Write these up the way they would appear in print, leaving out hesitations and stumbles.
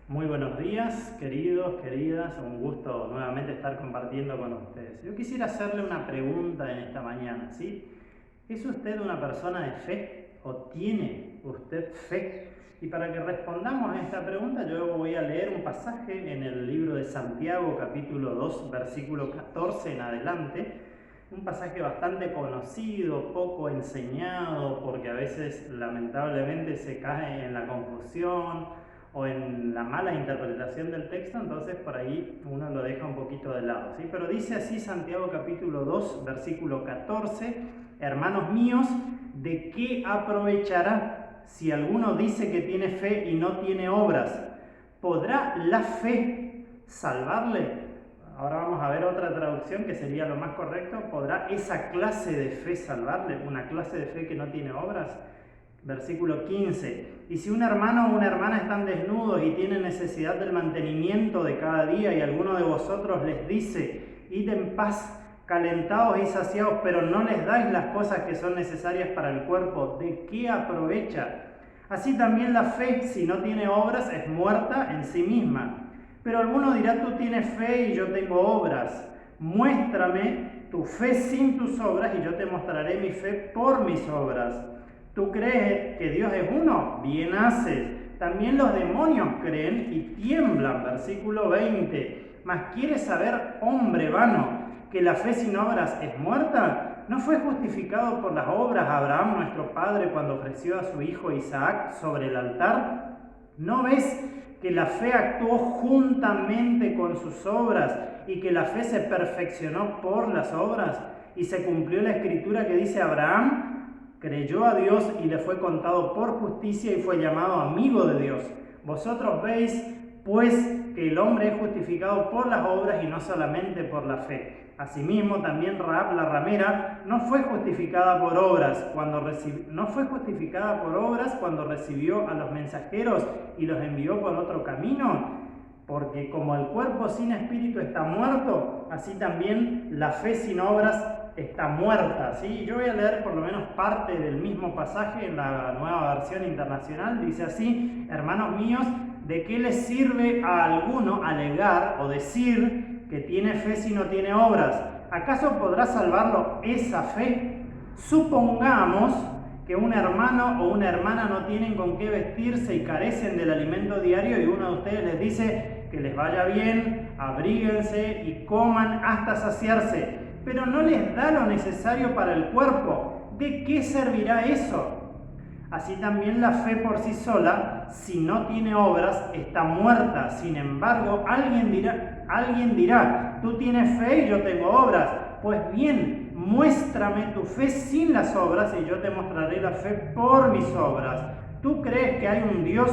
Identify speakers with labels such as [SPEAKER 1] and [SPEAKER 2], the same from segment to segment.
[SPEAKER 1] Muy buenos días, queridos, queridas, un gusto nuevamente estar compartiendo con ustedes. Yo quisiera hacerle una pregunta en esta mañana, ¿sí? ¿Es usted una persona de fe o tiene usted fe? Y para que respondamos a esta pregunta, yo voy a leer un pasaje en el libro de Santiago, capítulo 2, versículo 14 en adelante. Un pasaje bastante conocido, poco enseñado, porque a veces lamentablemente se cae en la confusión o en la mala interpretación del texto, entonces por ahí uno lo deja un poquito de lado, ¿sí? Pero dice así Santiago capítulo 2, versículo 14: hermanos míos, ¿de qué aprovechará si alguno dice que tiene fe y no tiene obras? ¿Podrá la fe salvarle? Ahora vamos a ver otra traducción que sería lo más correcto. ¿Podrá esa clase de fe salvarle? ¿Una clase de fe que no tiene obras? Versículo 15: y si un hermano o una hermana están desnudos y tienen necesidad del mantenimiento de cada día, y alguno de vosotros les dice, id en paz, calentados y saciados, pero no les dais las cosas que son necesarias para el cuerpo, ¿de qué aprovecha? Así también la fe, si no tiene obras, es muerta en sí misma. Pero alguno dirá, tú tienes fe y yo tengo obras. Muéstrame tu fe sin tus obras y yo te mostraré mi fe por mis obras. ¿Tú crees que Dios es uno? Bien haces. También los demonios creen y tiemblan. Versículo 20. Mas ¿quieres saber, hombre vano, que la fe sin obras es muerta? ¿No fue justificado por las obras Abraham, nuestro padre, cuando ofreció a su hijo Isaac sobre el altar? ¿No ves que la fe actuó juntamente con sus obras y que la fe se perfeccionó por las obras? Y se cumplió la escritura que dice: Abraham creyó a Dios y le fue contado por justicia y fue llamado amigo de Dios. Vosotros veis, pues, que el hombre es justificado por las obras y no solamente por la fe. Asimismo, también Rahab la ramera no fue justificada por obras cuando recibió a los mensajeros y los envió por otro camino. Porque como el cuerpo sin espíritu está muerto, así también la fe sin obras está muerta, ¿sí? Yo voy a leer por lo menos parte del mismo pasaje en la Nueva Versión Internacional. Dice así: hermanos míos, ¿de qué les sirve a alguno alegar o decir que tiene fe si no tiene obras? ¿Acaso podrá salvarlo esa fe? Supongamos que un hermano o una hermana no tienen con qué vestirse y carecen del alimento diario, y uno de ustedes les dice que les vaya bien, abríguense y coman hasta saciarse, pero no les da lo necesario para el cuerpo. ¿De qué servirá eso? Así también la fe por sí sola, si no tiene obras, está muerta. Sin embargo, alguien dirá, tú tienes fe y yo tengo obras. Pues bien, muéstrame tu fe sin las obras y yo te mostraré la fe por mis obras. ¿Tú crees que hay un Dios,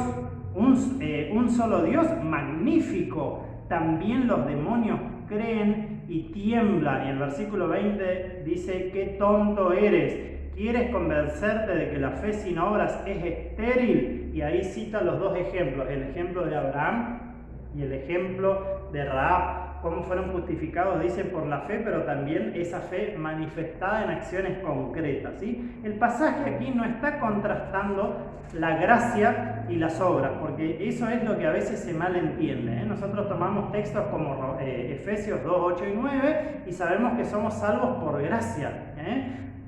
[SPEAKER 1] un solo Dios? Magnífico. También los demonios creen y tiemblan. Y el versículo 20 dice: qué tonto eres. ¿Quieres convencerte de que la fe sin obras es estéril? Y ahí cita los dos ejemplos, el ejemplo de Abraham y el ejemplo de Rahab. ¿Cómo fueron justificados? Dice por la fe, pero también esa fe manifestada en acciones concretas, ¿sí? El pasaje aquí no está contrastando la gracia y las obras, porque eso es lo que a veces se malentiende, ¿eh? Nosotros tomamos textos como Efesios 2, 8 y 9 y sabemos que somos salvos por gracia,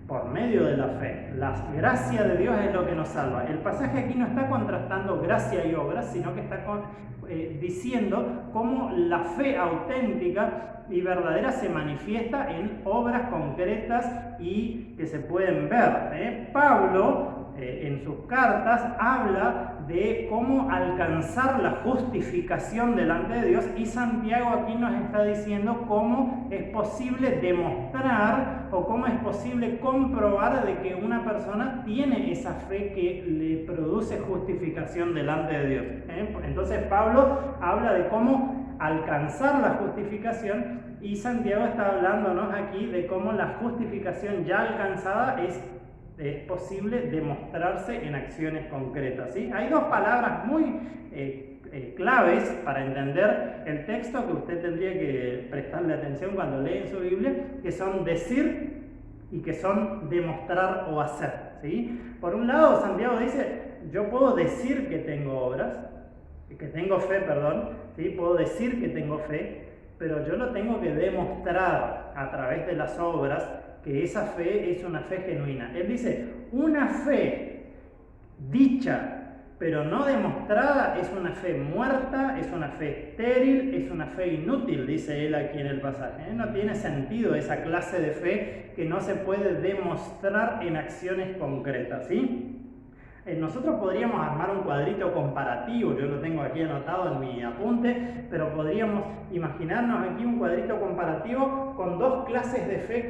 [SPEAKER 1] por medio de la fe. La gracia de Dios es lo que nos salva. El pasaje aquí no está contrastando gracia y obras, sino que está diciendo cómo la fe auténtica y verdadera se manifiesta en obras concretas y que se pueden ver. Pablo en sus cartas habla de cómo alcanzar la justificación delante de Dios, y Santiago aquí nos está diciendo cómo es posible demostrar o cómo es posible comprobar de que una persona tiene esa fe que le produce justificación delante de Dios. Entonces Pablo habla de cómo alcanzar la justificación, y Santiago está hablándonos aquí de cómo la justificación ya alcanzada es posible demostrarse en acciones concretas, ¿sí? Hay dos palabras muy claves para entender el texto que usted tendría que prestarle atención cuando lee en su Biblia, que son decir y que son demostrar o hacer, ¿sí? Por un lado, Santiago dice: yo puedo decir que tengo obras, ¿sí? Puedo decir que tengo fe, pero yo lo tengo que demostrar a través de las obras que esa fe es una fe genuina. Él dice, una fe dicha pero no demostrada es una fe muerta, es una fe estéril, es una fe inútil, dice él aquí en el pasaje. No tiene sentido esa clase de fe que no se puede demostrar en acciones concretas, ¿sí? Nosotros podríamos armar un cuadrito comparativo, yo lo tengo aquí anotado en mi apunte, pero podríamos imaginarnos aquí un cuadrito comparativo con dos clases de fe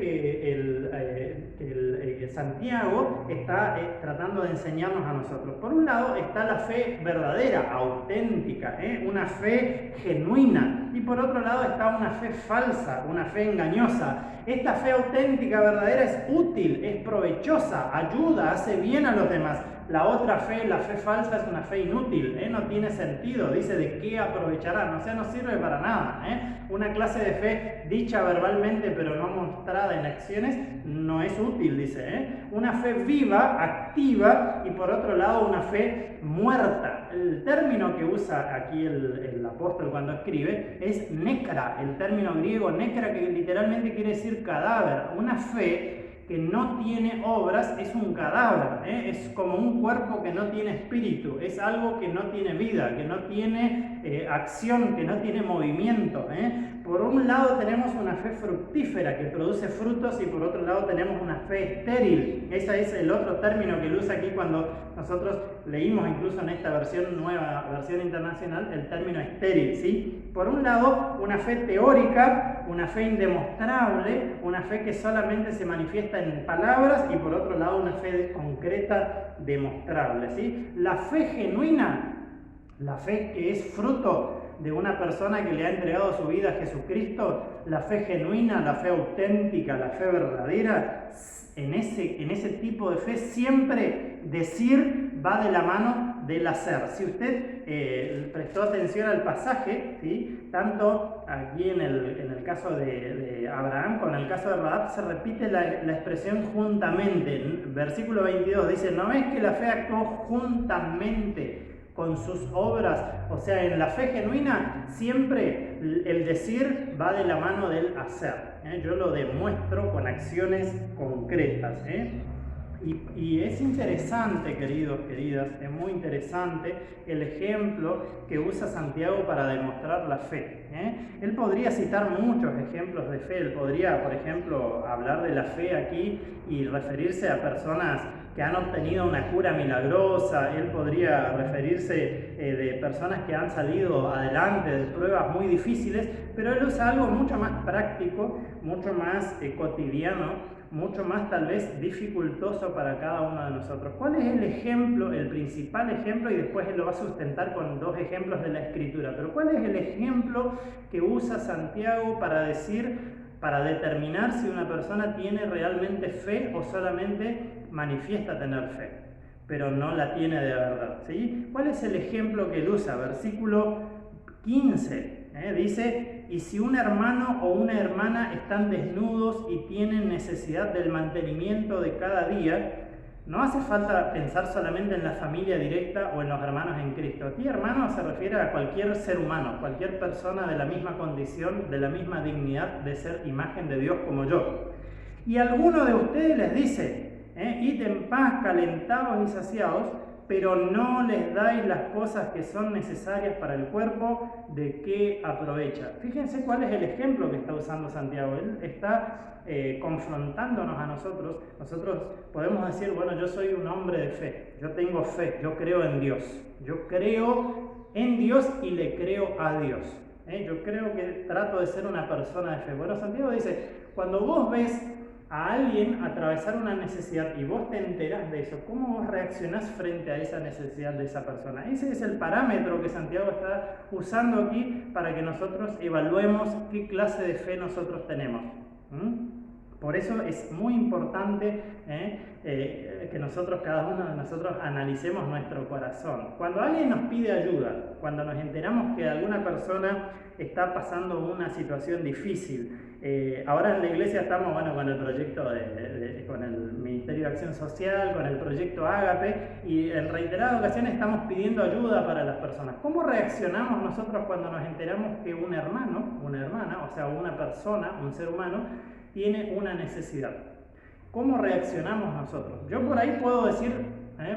[SPEAKER 1] que Santiago está tratando de enseñarnos a nosotros. Por un lado está la fe verdadera, auténtica, una fe genuina, y por otro lado está una fe falsa, una fe engañosa. Esta fe auténtica, verdadera, es útil, es provechosa, ayuda, hace bien a los demás. La otra fe, la fe falsa, es una fe inútil, no tiene sentido, dice de qué aprovecharán, o sea, no sirve para nada. Una clase de fe dicha verbalmente pero no mostrada en acciones no es útil, dice. Una fe viva, activa, y por otro lado una fe muerta. El término que usa aquí el apóstol cuando escribe es necra, el término griego necra, que literalmente quiere decir cadáver. Una fe que no tiene obras es un cadáver, es como un cuerpo que no tiene espíritu, es algo que no tiene vida, que no tiene acción, que no tiene movimiento. Por un lado tenemos una fe fructífera que produce frutos, y por otro lado tenemos una fe estéril. Ese es el otro término que él usa aquí cuando nosotros leímos incluso en esta versión nueva, versión internacional, el término estéril, ¿sí? Por un lado, una fe teórica, una fe indemostrable, una fe que solamente se manifiesta en palabras, y por otro lado una fe concreta, demostrable, ¿sí? La fe genuina, la fe que es fruto de una persona que le ha entregado su vida a Jesucristo, la fe genuina, la fe auténtica, la fe verdadera, en ese tipo de fe siempre decir va de la mano del hacer. Si usted prestó atención al pasaje, ¿sí? Tanto aquí en el caso de Abraham como en el caso de Rahab se repite la expresión juntamente. En versículo 22 dice, ¿no ves que la fe actuó juntamente con sus obras? O sea, en la fe genuina siempre el decir va de la mano del hacer. Yo lo demuestro con acciones concretas. Y es interesante, queridos, queridas, es muy interesante el ejemplo que usa Santiago para demostrar la fe. Él podría citar muchos ejemplos de fe. Él podría, por ejemplo, hablar de la fe aquí y referirse a personas que han obtenido una cura milagrosa. Él podría referirse de personas que han salido adelante de pruebas muy difíciles, pero él usa algo mucho más práctico, mucho más cotidiano, mucho más tal vez dificultoso para cada uno de nosotros. ¿Cuál es el ejemplo, el principal ejemplo? Y después él lo va a sustentar con dos ejemplos de la Escritura. Pero ¿cuál es el ejemplo que usa Santiago para determinar si una persona tiene realmente fe o solamente manifiesta tener fe, pero no la tiene de verdad? ¿Sí? ¿Cuál es el ejemplo que él usa? Versículo 15. Dice, y si un hermano o una hermana están desnudos y tienen necesidad del mantenimiento de cada día, no hace falta pensar solamente en la familia directa o en los hermanos en Cristo. Aquí hermano se refiere a cualquier ser humano, cualquier persona de la misma condición, de la misma dignidad de ser imagen de Dios como yo. Y alguno de ustedes les dice, id en paz, calentados y saciados, pero no les dais las cosas que son necesarias para el cuerpo, ¿de qué aprovecha? Fíjense cuál es el ejemplo que está usando Santiago. Él está confrontándonos a nosotros. Nosotros podemos decir, bueno, yo soy un hombre de fe, yo tengo fe, yo creo en Dios. Yo creo en Dios y le creo a Dios. Yo creo que trato de ser una persona de fe. Bueno, Santiago dice, cuando vos ves a alguien atravesar una necesidad y vos te enterás de eso, ¿cómo vos reaccionás frente a esa necesidad de esa persona? Ese es el parámetro que Santiago está usando aquí para que nosotros evaluemos qué clase de fe nosotros tenemos. Por eso es muy importante que nosotros, cada uno de nosotros, analicemos nuestro corazón. Cuando alguien nos pide ayuda, cuando nos enteramos que alguna persona está pasando una situación difícil, Ahora en la iglesia estamos con el proyecto, con el Ministerio de Acción Social, con el proyecto Ágape, y en reiteradas ocasiones estamos pidiendo ayuda para las personas. ¿Cómo reaccionamos nosotros cuando nos enteramos que un hermano, una hermana, o sea, una persona, un ser humano, tiene una necesidad? ¿Cómo reaccionamos nosotros? Yo por ahí puedo decir,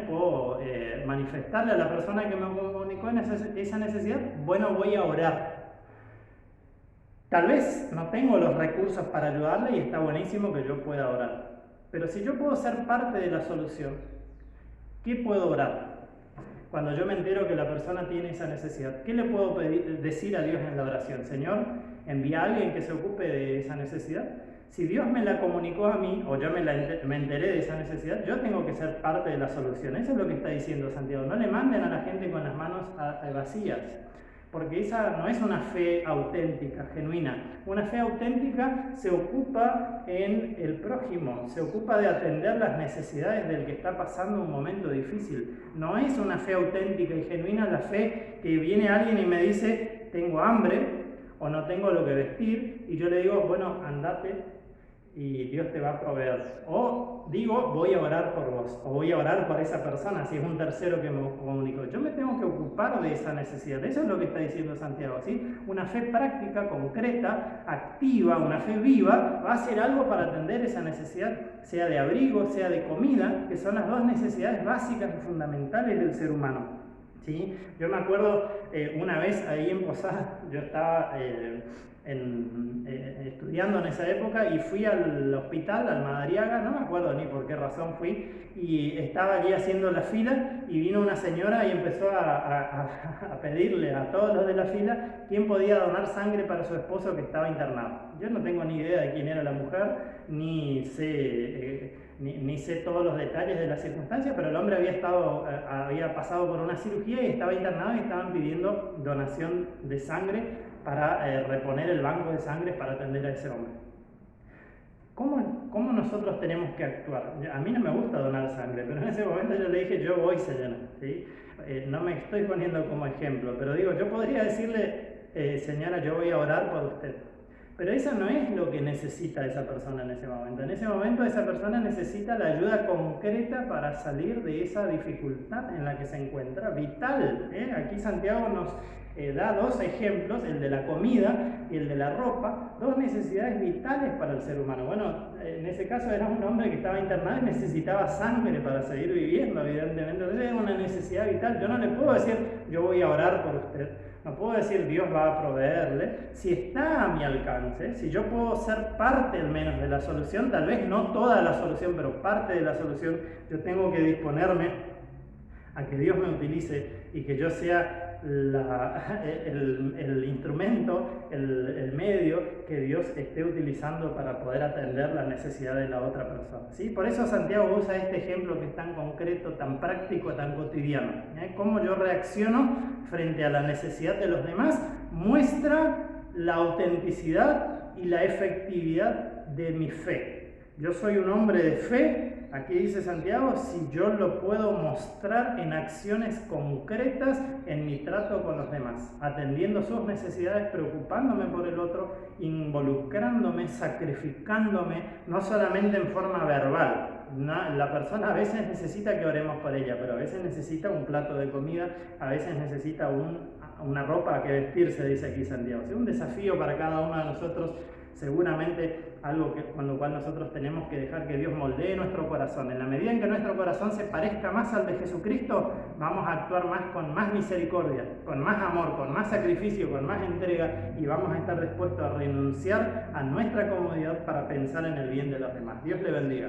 [SPEAKER 1] puedo manifestarle a la persona que me comunicó esa necesidad, bueno, voy a orar. Tal vez no tengo los recursos para ayudarle y está buenísimo que yo pueda orar. Pero si yo puedo ser parte de la solución, ¿qué puedo orar? Cuando yo me entero que la persona tiene esa necesidad, ¿qué le puedo decir a Dios en la oración? Señor, envía a alguien que se ocupe de esa necesidad. Si Dios me la comunicó a mí, o yo me enteré de esa necesidad, yo tengo que ser parte de la solución. Eso es lo que está diciendo Santiago. No le manden a la gente con las manos vacías. Porque esa no es una fe auténtica, genuina. Una fe auténtica se ocupa en el prójimo, se ocupa de atender las necesidades del que está pasando un momento difícil. No es una fe auténtica y genuina la fe que viene alguien y me dice, tengo hambre o no tengo lo que vestir, y yo le digo, bueno, andate y Dios te va a proveer. O digo, voy a orar por vos, o voy a orar por esa persona, si es un tercero que me comunicó. Yo me tengo que ocupar de esa necesidad. Eso es lo que está diciendo Santiago, ¿sí? Una fe práctica, concreta, activa, una fe viva, va a hacer algo para atender esa necesidad, sea de abrigo, sea de comida, que son las dos necesidades básicas y fundamentales del ser humano. ¿Sí? Yo me acuerdo una vez ahí en Posada, yo estaba estudiando en esa época y fui al hospital, al Madariaga, no me acuerdo ni por qué razón fui, y estaba allí haciendo la fila y vino una señora y empezó a pedirle a todos los de la fila quién podía donar sangre para su esposo que estaba internado. Yo no tengo ni idea de quién era la mujer, ni sé todos los detalles de las circunstancias, pero el hombre había pasado por una cirugía y estaba internado y estaban pidiendo donación de sangre para reponer el banco de sangre para atender a ese hombre. ¿Cómo nosotros tenemos que actuar? A mí no me gusta donar sangre, pero en ese momento yo le dije, yo voy, señora. ¿Sí? No me estoy poniendo como ejemplo, pero digo, yo podría decirle, señora, yo voy a orar por usted. Pero eso no es lo que necesita esa persona en ese momento. En ese momento esa persona necesita la ayuda concreta para salir de esa dificultad en la que se encuentra, vital. Aquí Santiago nos da dos ejemplos, el de la comida y el de la ropa, dos necesidades vitales para el ser humano. Bueno, en ese caso era un hombre que estaba internado y necesitaba sangre para seguir viviendo, evidentemente. Entonces es una necesidad vital. Yo no le puedo decir, yo voy a orar por usted. No puedo decir Dios va a proveerle. Si está a mi alcance, si yo puedo ser parte al menos de la solución, tal vez no toda la solución, pero parte de la solución, yo tengo que disponerme a que Dios me utilice y que yo sea el instrumento, el medio que Dios esté utilizando para poder atender la necesidad de la otra persona. ¿Sí? Por eso Santiago usa este ejemplo que es tan concreto, tan práctico, tan cotidiano. Cómo yo reacciono frente a la necesidad de los demás muestra la autenticidad y la efectividad de mi fe. Yo soy un hombre de fe. Aquí dice Santiago, si yo lo puedo mostrar en acciones concretas en mi trato con los demás, atendiendo sus necesidades, preocupándome por el otro, involucrándome, sacrificándome, no solamente en forma verbal. La persona a veces necesita que oremos por ella, pero a veces necesita un plato de comida, a veces necesita una ropa que vestirse, dice aquí Santiago. Es un desafío para cada uno de nosotros, seguramente algo con lo cual nosotros tenemos que dejar que Dios moldee nuestro corazón. En la medida en que nuestro corazón se parezca más al de Jesucristo, vamos a actuar con más misericordia, con más amor, con más sacrificio, con más entrega, y vamos a estar dispuestos a renunciar a nuestra comodidad para pensar en el bien de los demás. Dios le bendiga.